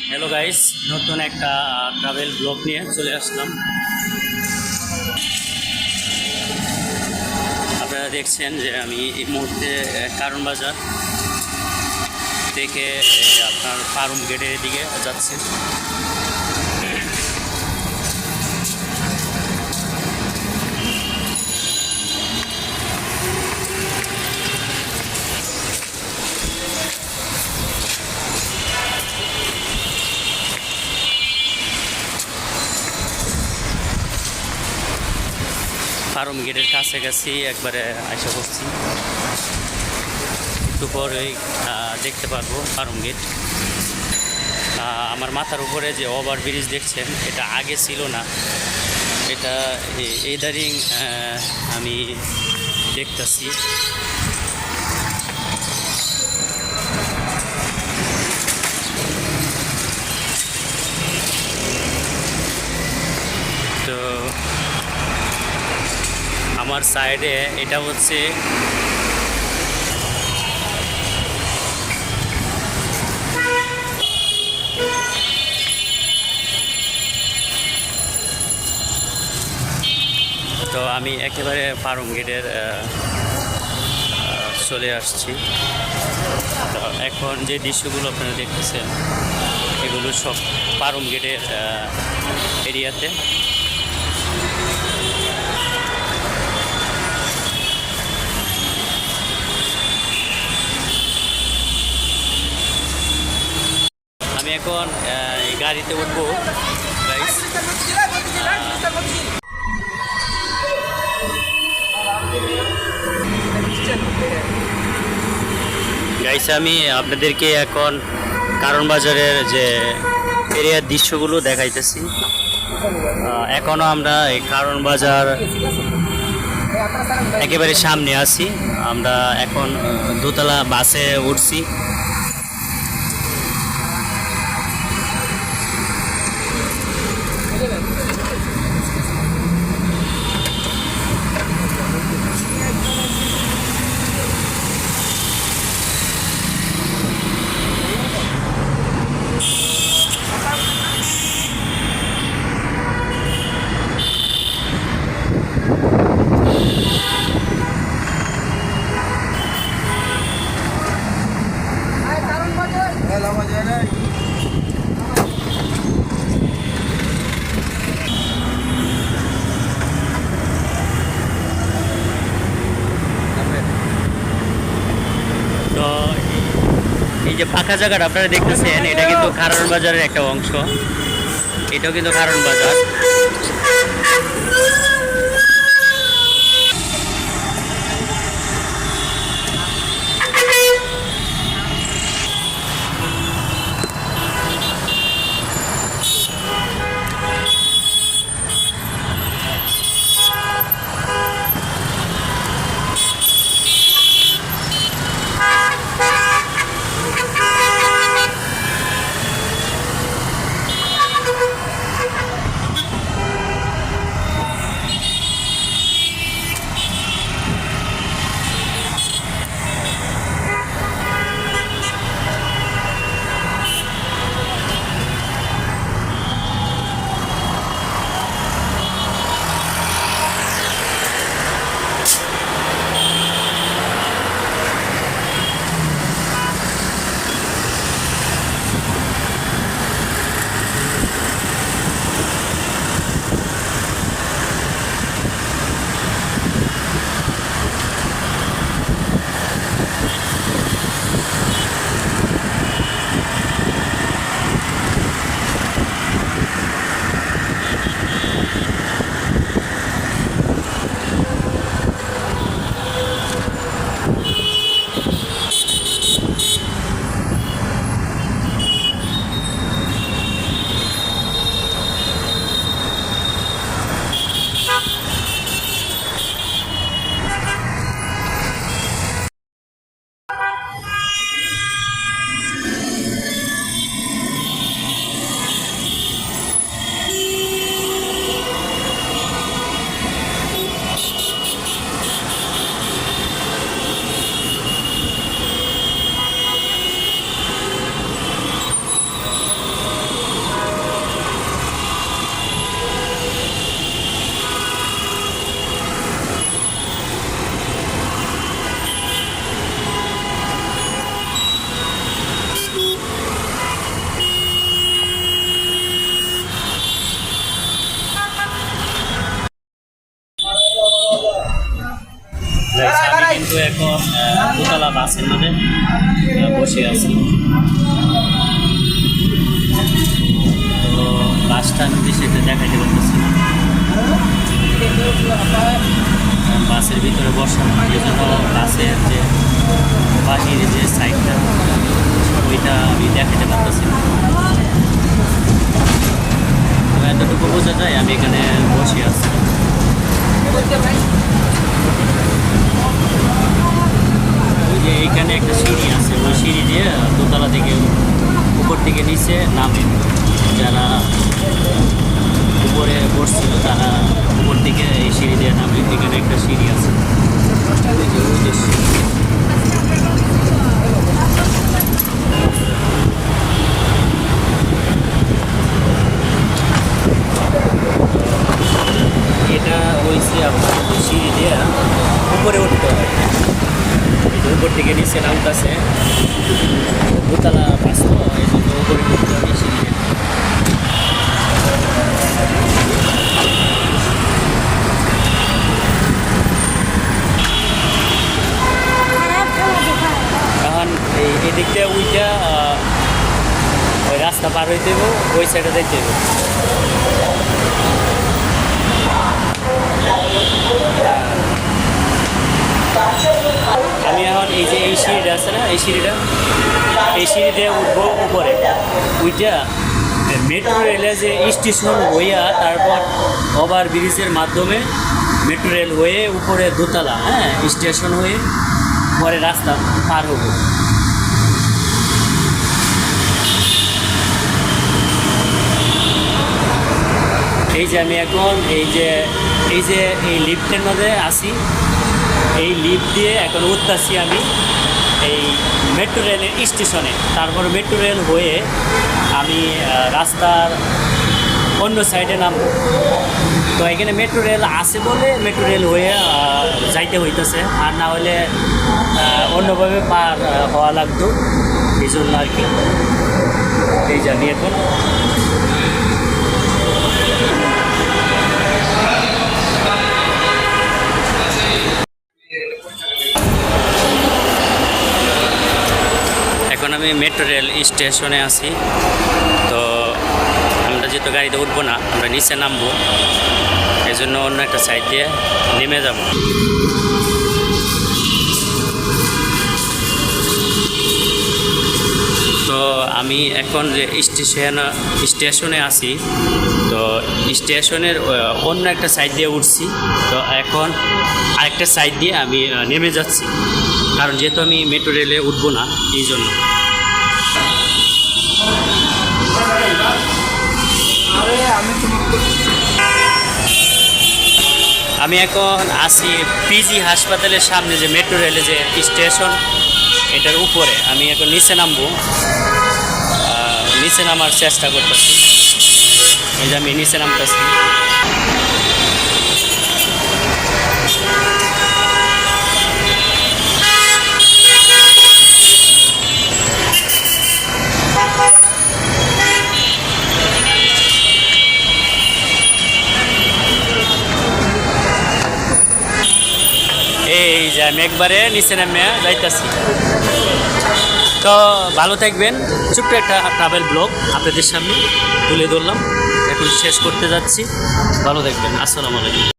Hello guys, নতুন একটা travel blog নিয়ে চলে আসলাম। আপনারা দেখছেন যে আমি এই মুহূর্তে কারণ বাজার থেকে আপনার ফার্ম গেটের দিকে যাচ্ছি। ফার্ম গেটের কাছাকাছি একবারে আশা করছি, একটু পরেই দেখতে পারবো ফার্ম গেট। আমার মাথার উপরে যে ওভার ব্রিজ দেখছেন, এটা আগে ছিল না, এটা এই দাঁড়িয়ে আমি দেখতেছি। তো আমার সাইডে এটা হচ্ছে তো আমি একেবারে ফার্ম গেটের চলে আসছি। তো এখন যে দৃশ্যগুলো আপনারা দেখতেছেন, এগুলো সব ফার্ম গেটের এরিয়াতে। আমি এখন এই গাড়িতে উঠবো গাইস। গাইস, আমি আপনাদেরকে এখন কারণ বাজারের যে এরিয়ার দৃশ্যগুলো দেখাইতেছি। এখনও আমরা এই কারণ বাজার একেবারে সামনে আছি। আমরা এখন দোতলা বাসে উঠছি। তো এই যে ফাঁকা জায়গাটা আপনারা দেখতেছেন, এটা কিন্তু কারণ বাজারের একটা অংশ। এটাও কিন্তু কারণ বাজার। বাসের মধ্যে বসে আছি। তো বাসটা যদি সেটা দেখাইতে পারতেছি না, বাসের ভিতরে বসানো, এই জন্য বাসের যে বাহির যে সাইডটা ওইটা আমি দেখাতে পারতেছি না। তো এতটুকু বোঝা যায় আমি এখানে বসে আছি। ওই যে এইখানে একটা সিঁড়ি আছে, ওই সিঁড়ি দিয়ে দোতলা থেকে উপর থেকে নিচে নামে। যারা উপরে বসছিল তারা উপর থেকে এই সিঁড়ি দিয়ে নামে। এখানে একটা সিঁড়ি আছে, ওই যে সিঁড়ি। এটা হয়েছে আপনার সিঁড়ি দিয়ে উপরে উঠতে হয়। উপর থেকে নিচে নামতেছে, দোতলা বাস তো এই জন্য উপরে উঠতে হবে সিঁড়ি দিয়ে। এখন এদিক দিয়ে উইটা ওই রাস্তা পার হইতে হইব, ওই সাইডে যাইতে হইব। আমি এখন এই যে এই সিঁড়িটা আছে না, এই সিঁড়িতে উঠবো উপরে। ওইটা মেট্রো রেলের যে স্টেশন হইয়া তারপর ওভার ব্রিজের মাধ্যমে মেট্রো রেল হয়ে উপরে দোতলা, হ্যাঁ, স্টেশন হয়ে পরে রাস্তা পার হবো। এই যে আমি এখন এই লিফটের মধ্যে আছি, এই লিফট দিয়ে এখন উঠতেছি আমি এই মেট্রো রেলের স্টেশনে। তারপর মেট্রো রেল হয়ে আমি রাস্তার অন্য সাইডে নামবো। তো এখানে মেট্রো রেল আছে বলে মেট্রো রেল হয়ে যাইতে হইতেছে, আর না হলে অন্যভাবে পার হওয়া লাগতো, এই জন্য আর কি। এই জানি এখন আমি মেট্রো রেল স্টেশনে আছি। তো আমরা যেহেতু গাড়িতে উঠবো না, আমরা নিচে নামবো, এই জন্য অন্য একটা সাইড দিয়ে নেমে যাব। তো আমি এখন যে স্টেশনে আছি, তো স্টেশনের অন্য একটা সাইড দিয়ে উঠছি। তো এখন আরেকটা সাইড দিয়ে আমি নেমে যাচ্ছি, কারণ যেহেতু আমি মেট্রো রেলে উঠবো না, এই জন্য। আমি এখন আছি পিজি হাসপাতালের সামনে, যে মেট্রো রেলে যে স্টেশন, এটার উপরে। আমি এখন নিচে নামবো, নিচে নামার চেষ্টা করতেছি। এই যে আমি নিচে নামতেছি। এই যে আমি একবারে নিচে নামে যাইতেছি। তো ভালো থাকবেন। ছোট্ট একটা ট্রাভেল ব্লগ আপনাদের সামনে তুলে ধরলাম, এখন শেষ করতে যাচ্ছি। ভালো থাকবেন। আসসালামু আলাইকুম।